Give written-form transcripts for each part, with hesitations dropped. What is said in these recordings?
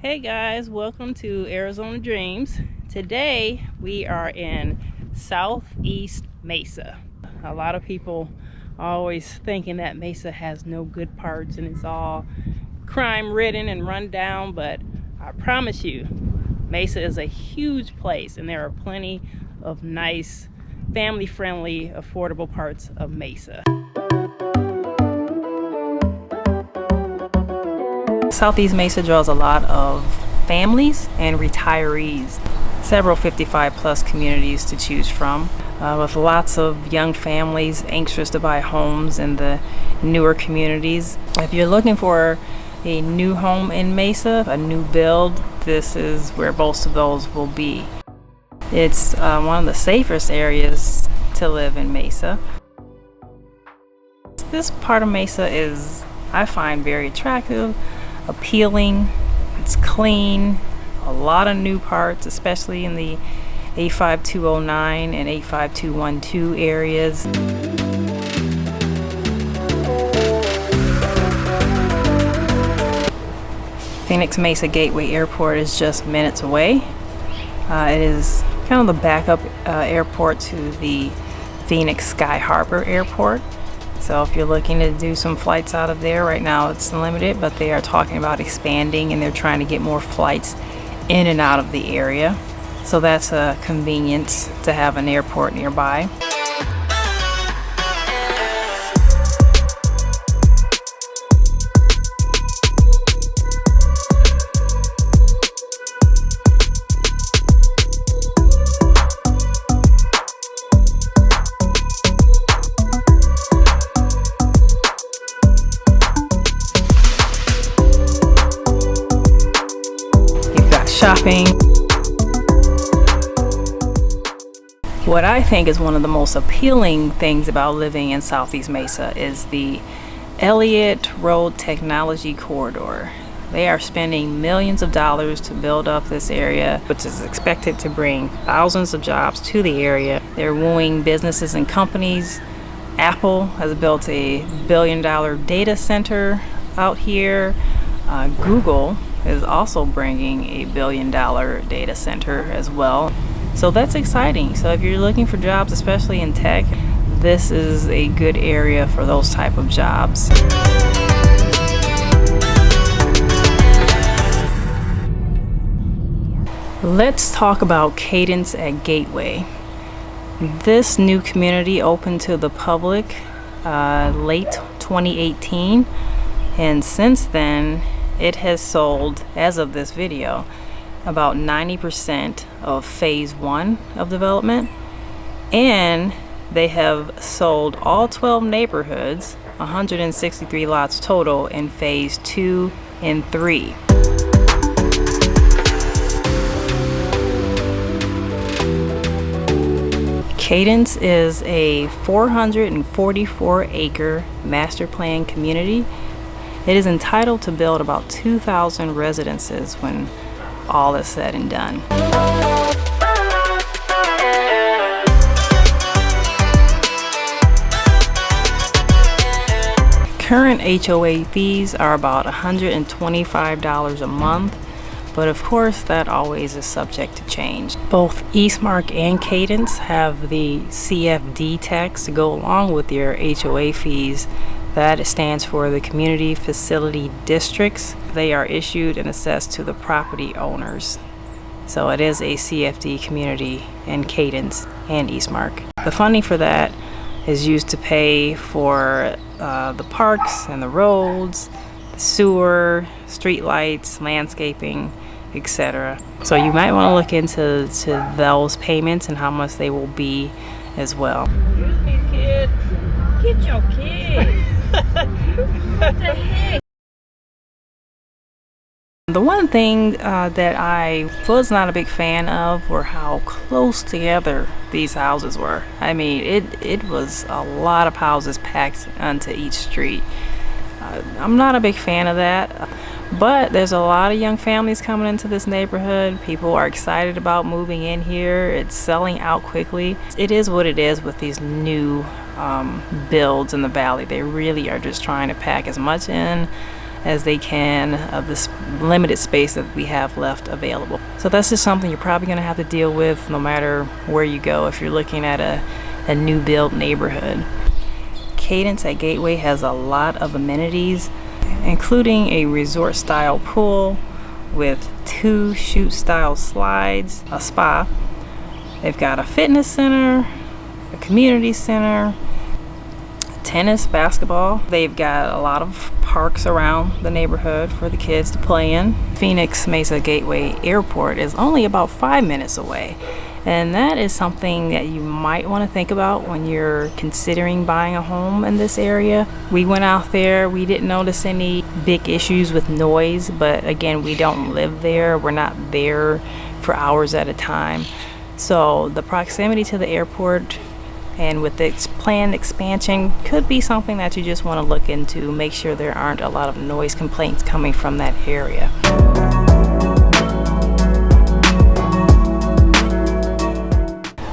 Hey guys, welcome to Arizona Dreams. Today we are in Southeast Mesa. A lot of people are always thinking that Mesa has no good parts and it's all crime ridden and run down, but I promise you, Mesa is a huge place and there are plenty of nice, family-friendly, affordable parts of Mesa. Southeast Mesa draws a lot of families and retirees. Several 55-plus communities to choose from, with lots of young families anxious to buy homes in the newer communities. If you're looking for a new home in Mesa, a new build, this is where most of those will be. It's one of the safest areas to live in Mesa. This part of Mesa is, I find, very attractive, appealing. It's clean, a lot of new parts, especially in the 85209 and 85212 areas. Phoenix Mesa Gateway Airport is just minutes away. It is kind of the backup airport to the Phoenix Sky Harbor Airport. So if you're looking to do some flights out of there, right now it's limited, but they are talking about expanding and they're trying to get more flights in and out of the area. So that's a convenience to have an airport nearby. Shopping. What I think is one of the most appealing things about living in Southeast Mesa is the Elliott Road Technology Corridor. They are spending millions of dollars to build up this area, which is expected to bring thousands of jobs to the area. They're wooing businesses and companies. Apple has built a billion-dollar data center out here. Google is also bringing a billion-dollar data center as well. So that's exciting. So if you're looking for jobs, especially in tech, this is a good area for those type of jobs. Let's talk about Cadence at Gateway. This new community opened to the public late 2018, and since then it has sold, as of this video, about 90% of phase 1 of development, and they have sold all 12 neighborhoods, 163 lots total, in phase 2 and 3. Cadence is a 444-acre master plan community. It is entitled to build about 2,000 residences when all is said and done. Current HOA fees are about $125 a month, but of course that always is subject to change. Both Eastmark and Cadence have the CFD tax to go along with your HOA fees. That stands for the Community Facility Districts. They are issued and assessed to the property owners. So it is a CFD community in Cadence and Eastmark. The funding for that is used to pay for the parks and the roads, the sewer, street lights, landscaping, etc. So you might want to look into those payments and how much they will be as well. Excuse me, kid. Get your kid. What the heck? The one thing that I was not a big fan of were how close together these houses were. I mean, it was a lot of houses packed onto each street. I'm not a big fan of that, but there's a lot of young families coming into this neighborhood. People are excited about moving in here. It's selling out quickly. It is what it is with these new builds in the valley. They really are just trying to pack as much in as they can of this limited space that we have left available. So that's just something you're probably going to have to deal with no matter where you go if you're looking at a new build neighborhood. Cadence at Gateway has a lot of amenities, including a resort style pool with 2 chute style slides, a spa. They've got a fitness center, a community center, tennis, basketball. They've got a lot of parks around the neighborhood for the kids to play in. Phoenix Mesa Gateway Airport is only about 5 minutes away. And that is something that you might want to think about when you're considering buying a home in this area. We went out there, we didn't notice any big issues with noise, but again, we don't live there. We're not there for hours at a time. So the proximity to the airport and with the planned expansion could be something that you just want to look into. Make sure there aren't a lot of noise complaints coming from that area.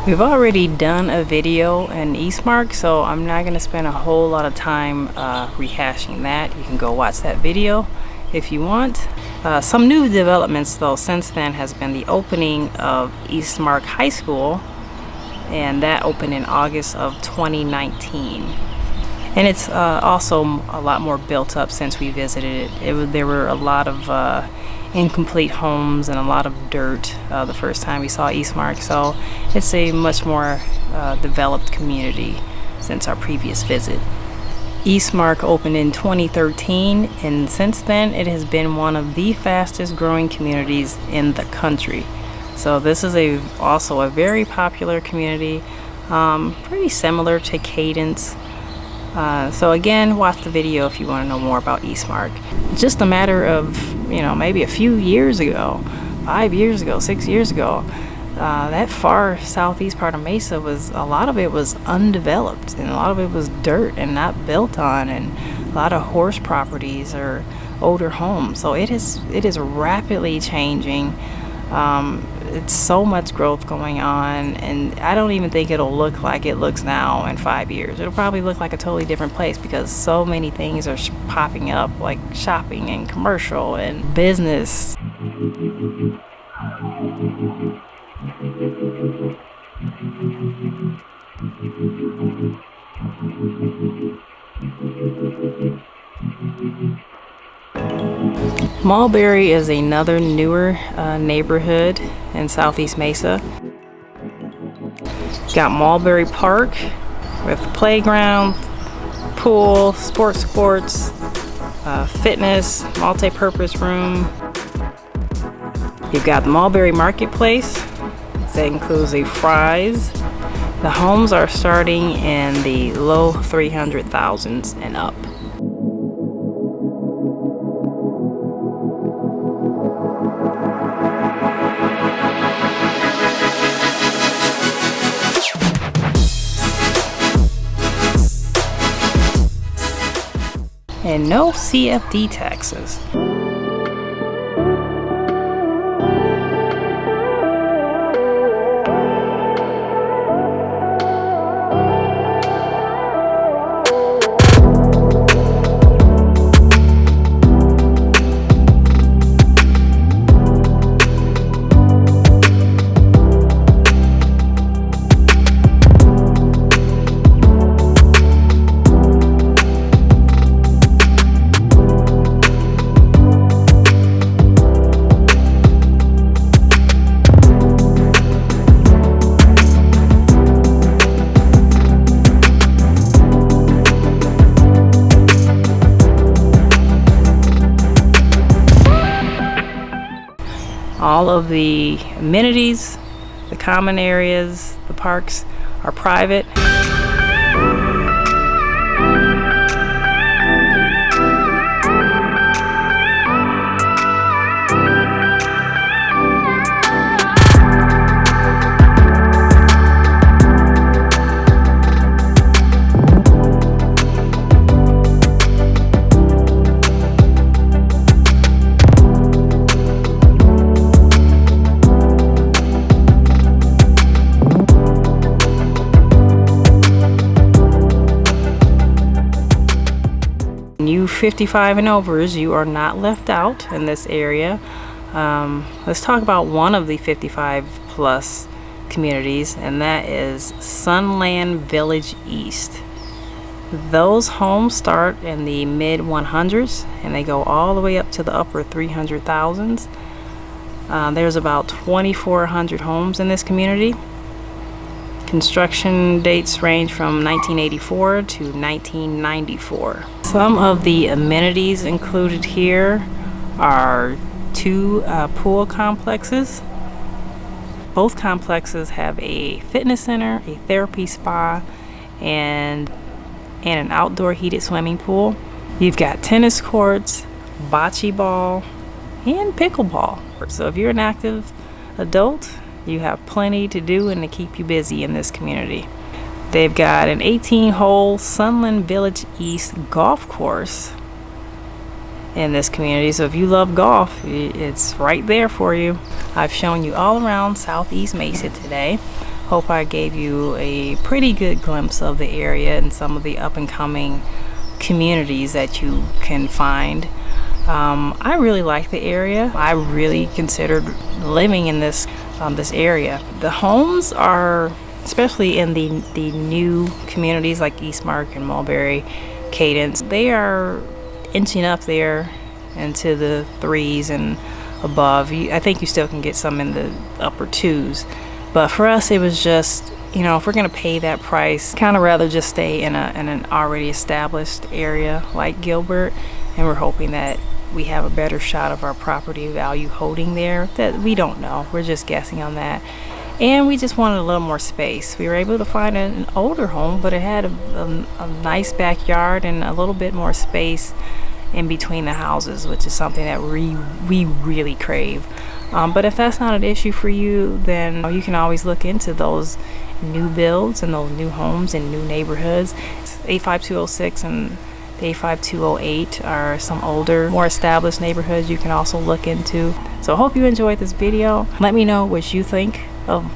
We've already done a video in Eastmark, so I'm not going to spend a whole lot of time rehashing that. You can go watch that video if you want. Some new developments though since then has been the opening of Eastmark High School, and that opened in August of 2019. And it's also a lot more built up since we visited it. There were a lot of incomplete homes and a lot of dirt the first time we saw Eastmark, so it's a much more developed community since our previous visit. Eastmark opened in 2013, and since then it has been one of the fastest growing communities in the country. So this is also a very popular community, pretty similar to Cadence. So again, watch the video if you want to know more about Eastmark. Just a matter of, maybe a few years ago, 5 years ago, 6 years ago, that far southeast part of Mesa a lot of it was undeveloped, and a lot of it was dirt and not built on, and a lot of horse properties or older homes. So it is rapidly changing. It's so much growth going on, and I don't even think it'll look like it looks now in 5 years. It'll probably look like a totally different place because so many things are popping up, like shopping and commercial and business. Mulberry is another newer neighborhood in Southeast Mesa. Got Mulberry Park with playground, pool, sports courts, fitness, multi-purpose room. You've got the Mulberry Marketplace. That includes a Fry's. The homes are starting in the low 300,000s and up. And no CFD taxes. All of the amenities, the common areas, the parks are private. you 55 and overs, you are not left out in this area. Let's talk about one of the 55 plus communities, and that is Sunland Village East. Those homes start in the mid 100s and they go all the way up to the upper 300,000s. There's about 2,400 homes in this community. Construction dates range from 1984 to 1994. Some of the amenities included here are two pool complexes. Both complexes have a fitness center, a therapy spa, and an outdoor heated swimming pool. You've got tennis courts, bocce ball, and pickleball. So if you're an active adult, you have plenty to do and to keep you busy in this community. They've got an 18-hole Sunland Village East golf course in this community. So if you love golf, it's right there for you. I've shown you all around Southeast Mesa today. Hope I gave you a pretty good glimpse of the area and some of the up-and-coming communities that you can find. I really like the area. I really considered living in this area. The homes are, especially in the new communities like Eastmark and Mulberry, Cadence, they are inching up there into the 3s and above. I think you still can get some in the upper 2s. But for us, it was just, you know, if we're going to pay that price, kind of rather just stay in an already established area like Gilbert. And we're hoping that we have a better shot of our property value holding there. That we don't know. We're just guessing on that. And we just wanted a little more space. We were able to find an older home, but it had a nice backyard and a little bit more space in between the houses, which is something that we really crave. But if that's not an issue for you, then you can always look into those new builds and those new homes in new neighborhoods. 85206 and 85208 are some older, more established neighborhoods you can also look into. So I hope you enjoyed this video. Let me know what you think of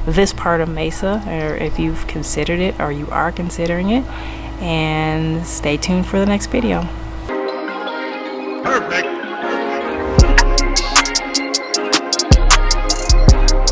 this part of Mesa, or if you've considered it or you are considering it. And stay tuned for the next video. Perfect.